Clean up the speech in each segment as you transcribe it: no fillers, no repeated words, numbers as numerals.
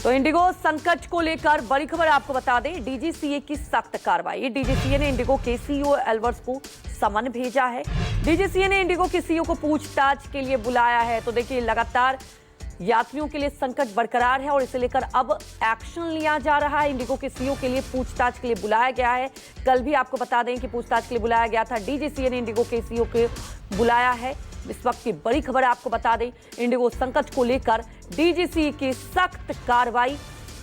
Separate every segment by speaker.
Speaker 1: तो इंडिगो संकट को लेकर बड़ी खबर आपको बता दें, डीजीसीए की सख्त कार्रवाई। डीजीसीए ने इंडिगो के सीईओ एल्बर्स को समन भेजा है। डीजीसीए ने इंडिगो के सीईओ को पूछताछ के लिए बुलाया है। तो देखिए, लगातार यात्रियों के लिए संकट बरकरार है और इसे लेकर अब एक्शन लिया जा रहा है। इंडिगो के सीईओ के लिए पूछताछ के लिए बुलाया गया है। कल भी आपको बता दें कि पूछताछ के लिए बुलाया गया था। डीजीसीए ने इंडिगो के सीईओ को बुलाया है। इस वक्त की बड़ी खबर आपको बता दें, इंडिगो संकट को लेकर डीजीसीए की सख्त कार्रवाई।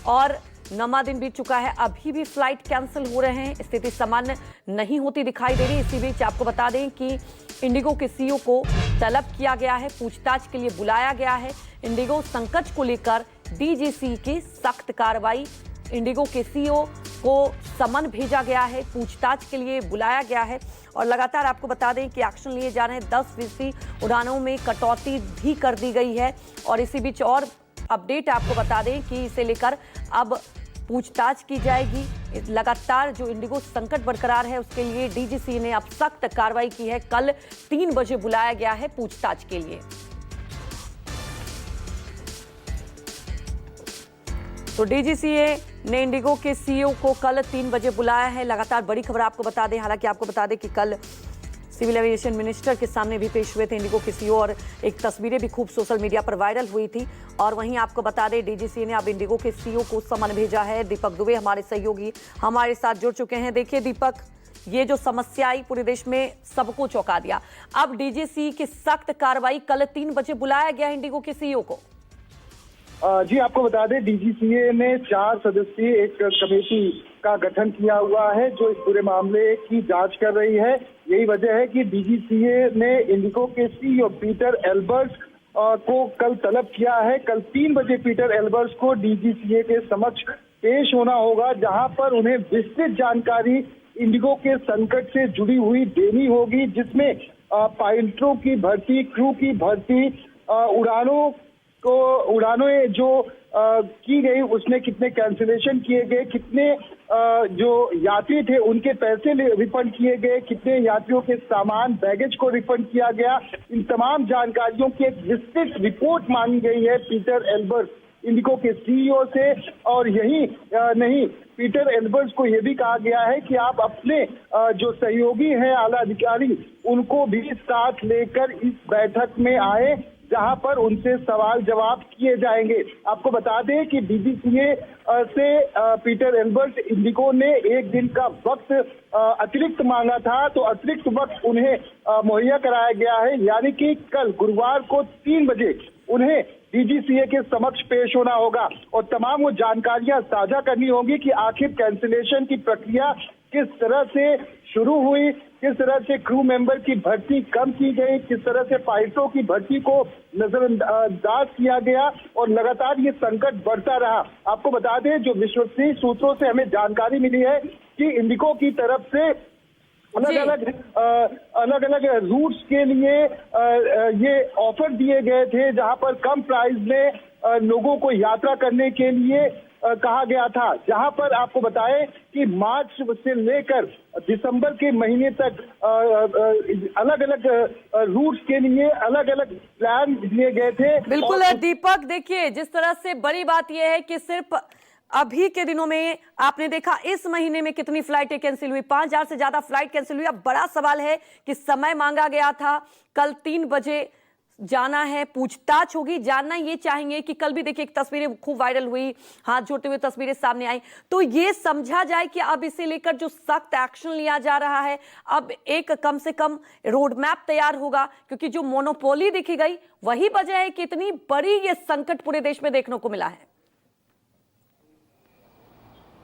Speaker 1: और 9वां दिन बीत चुका है, अभी भी फ्लाइट कैंसिल हो रहे हैं, स्थिति सामान्य नहीं होती दिखाई दे रही। इसी बीच आपको बता दें कि इंडिगो के सीईओ को तलब किया गया है, पूछताछ के लिए बुलाया गया है। इंडिगो संकट को लेकर डीजीसीए की सख्त कार्रवाई। इंडिगो के सीईओ को समन भेजा गया है, पूछताछ के लिए बुलाया गया है और लगातार आपको बता दें कि एक्शन लिए जा रहे हैं। 10% उड़ानों में कटौती भी कर दी गई है। और इसी बीच और अपडेट आपको बता दें कि इसे लेकर अब पूछताछ की जाएगी। लगातार जो इंडिगो संकट बरकरार है, उसके लिए डीजीसीए ने अब सख्त कार्रवाई की है। कल 3 बजे बुलाया गया है पूछताछ के लिए। तो डीजीसीए ने इंडिगो के सीईओ को कल 3 बजे बुलाया है। लगातार बड़ी खबर आपको बता दें, हालांकि आपको बता दें कि कल सिविल एविएशन मिनिस्टर के सामने भी पेश हुए थे इंडिगो के सीईओ और एक तस्वीरें भी खूब सोशल मीडिया पर वायरल हुई थी। और वहीं आपको बता दें, डीजीसीए ने अब इंडिगो के सीईओ को समन भेजा है। दीपक दुबे हमारे सहयोगी हमारे साथ जुड़ चुके हैं। देखिए दीपक, ये जो समस्या आई पूरे देश में सबको चौंका दिया। अब डीजीसीए की सख्त कार्रवाई, कल 3 बजे बुलाया गया इंडिगो के सीईओ को।
Speaker 2: जी, आपको बता दें, डीजीसीए ने 4 सदस्यीय एक कमेटी का गठन किया हुआ है जो इस पूरे मामले की जांच कर रही है। यही वजह है कि डीजीसीए ने इंडिगो के सीईओ पीटर एल्बर्स को कल तलब किया है। कल 3 बजे पीटर एल्बर्स को डीजीसीए के समक्ष पेश होना होगा, जहां पर उन्हें विस्तृत जानकारी इंडिगो के संकट से जुड़ी हुई देनी होगी, जिसमें पायलटों की भर्ती, क्रू की भर्ती, उड़ानों जो की गई उसमें कितने कैंसिलेशन किए गए, कितने जो यात्री थे उनके पैसे रिफंड किए गए, कितने यात्रियों के सामान बैगेज को रिफंड किया गया, इन तमाम जानकारियों की एक विस्तृत रिपोर्ट मांगी गई है पीटर एल्बर्स इंडिगो के सीईओ से। और यही नहीं, पीटर एल्बर्स को यह भी कहा गया है कि आप अपने जो सहयोगी हैं आला अधिकारी, उनको भी साथ लेकर इस बैठक में आए, जहां पर उनसे सवाल जवाब किए जाएंगे। आपको बता दें कि डीजीसीए से पीटर एल्बर्स इंडिगो ने 1 दिन का वक्त अतिरिक्त मांगा था, तो अतिरिक्त वक्त उन्हें मुहैया कराया गया है। यानी कि कल गुरुवार को 3 बजे उन्हें डीजीसीए के समक्ष पेश होना होगा और तमाम वो जानकारियां साझा करनी होगी कि आखिर कैंसिलेशन की प्रक्रिया किस तरह से शुरू हुई, किस तरह से क्रू मेंबर की भर्ती कम की गई, किस तरह से पायलटों की भर्ती को नजरअंदाज किया गया और लगातार ये संकट बढ़ता रहा। आपको बता दें, जो विश्वसनीय सूत्रों से हमें जानकारी मिली है कि इंडिगो की तरफ से अलग अलग रूट्स के लिए ये ऑफर दिए गए थे, जहां पर कम प्राइस में लोगों को यात्रा करने के लिए कहा गया था। जहां पर आपको बताएं कि मार्च से लेकर दिसंबर के महीने तक अलग अलग रूट्स के लिए अलग अलग प्लान दिए गए थे।
Speaker 1: बिल्कुल दीपक, देखिए जिस तरह से बड़ी बात यह है कि सिर्फ अभी के दिनों में आपने देखा इस महीने में कितनी फ्लाइटें कैंसिल हुई, 5000 से ज्यादा फ्लाइट कैंसिल हुई। अब बड़ा सवाल है कि समय मांगा गया था, कल 3 बजे जाना है, पूछताछ होगी। जानना ये चाहेंगे कि कल भी देखिए एक तस्वीरें खूब वायरल हुई, हाथ जोड़ते हुए तस्वीरें सामने आई, तो ये समझा जाए कि अब इसे लेकर जो सख्त एक्शन लिया जा रहा है, अब एक कम से कम रोड मैप तैयार होगा, क्योंकि जो मोनोपोली दिखी गई वही वजह है कि इतनी बड़ी ये संकट पूरे देश में देखने को मिला है।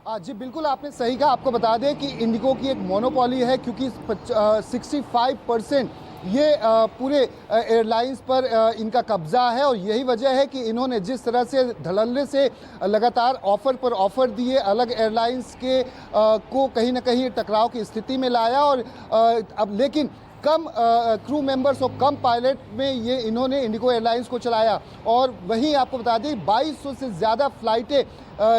Speaker 3: जी बिल्कुल, आपने सही कहा। आपको बता दें कि इंडिगो की एक मोनोपोली है, क्योंकि 65% ये पूरे एयरलाइंस पर इनका कब्जा है और यही वजह है कि इन्होंने जिस तरह से धड़ल्ले से लगातार ऑफर पर ऑफर दिए, अलग एयरलाइंस के को कहीं ना कहीं टकराव की स्थिति में लाया। और अब लेकिन कम क्रू मेंबर्स और कम पायलट में ये इन्होंने इंडिगो एयरलाइंस को चलाया। और वहीं आपको बता दें 2200 से ज़्यादा फ्लाइटें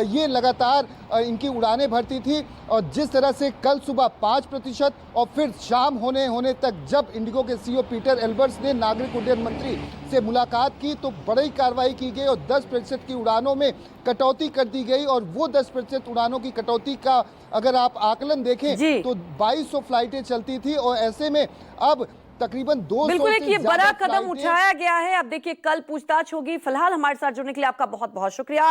Speaker 3: ये लगातार इनकी उड़ानें भरती थी। और जिस तरह से कल सुबह 5% और फिर शाम होने तक जब इंडिगो के सीईओ पीटर एल्बर्स ने नागरिक उड्डयन मंत्री से मुलाकात की तो बड़ी कार्रवाई की गई और 10% की उड़ानों में कटौती कर दी गई। और वो 10% उड़ानों की कटौती का अगर आप आकलन देखें तो 2200 फ्लाइटें चलती थी और ऐसे में अब तकरीबन 200
Speaker 1: बिल्कुल एक
Speaker 3: से
Speaker 1: ये
Speaker 3: ज्यादा
Speaker 1: बड़ा कदम
Speaker 3: फ्लाइटें
Speaker 1: उठाया गया है। अब देखिए कल पूछताछ होगी। फिलहाल हमारे साथ जुड़ने के लिए आपका बहुत बहुत शुक्रिया।